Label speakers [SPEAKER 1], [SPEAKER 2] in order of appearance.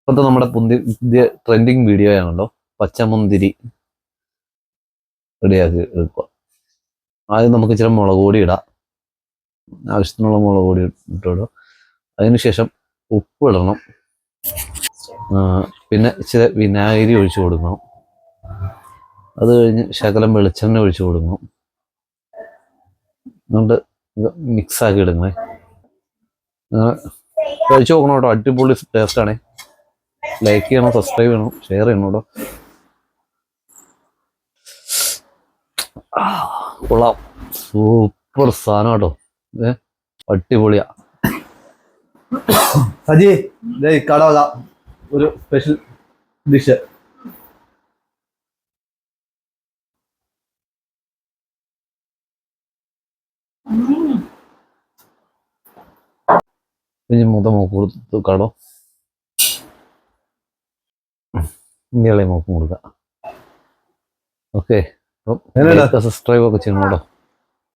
[SPEAKER 1] ഇപ്പോഴത്തെ നമ്മുടെ പുതിയ ട്രെൻഡിങ് വീഡിയോ ആണല്ലോ പച്ചമുന്തിരി റെഡിയാക്കി എടുക്കുക. ആദ്യം നമുക്ക് ഇച്ചിരി മുളക് പൊടി ഇടാം, ആവശ്യത്തിനുള്ള മുളക് പൊടി ഇട്ടിടുക. അതിനുശേഷം ഉപ്പ് ഇടണം, പിന്നെ ഇച്ചിരി വിനാഗിരി ഒഴിച്ചു കൊടുക്കണം. അത് കഴിഞ്ഞ് ശകലം വെളിച്ചെണ്ണ ഒഴിച്ചു കൊടുക്കണം. എന്നിട്ട് മിക്സാക്കി ഇടുന്നേ. കഴിച്ചു നോക്കണം കേട്ടോ, അടിപൊളി ടേസ്റ്റാണേ. ലൈക്ക് ചെയ്യണം, സബ്സ്ക്രൈബ് ചെയ്യണം, ഷെയർ ചെയ്യണം കേട്ടോ. കൊള്ളാം, സൂപ്പർ സാധനം കേട്ടോ. അടിപൊളിയാ. സജി കടവക ഒരു സ്പെഷ്യൽ ഡിഷ്. ഇനി മൂക്ക് കൊടുത്ത് കടോ, ഇനി ഇളയ മൂക്കും കൊടുക്കാം. ഓക്കെ, അപ്പം സബ്സ്ക്രൈബ് ഒക്കെ ചെയ്യണം കേട്ടോ.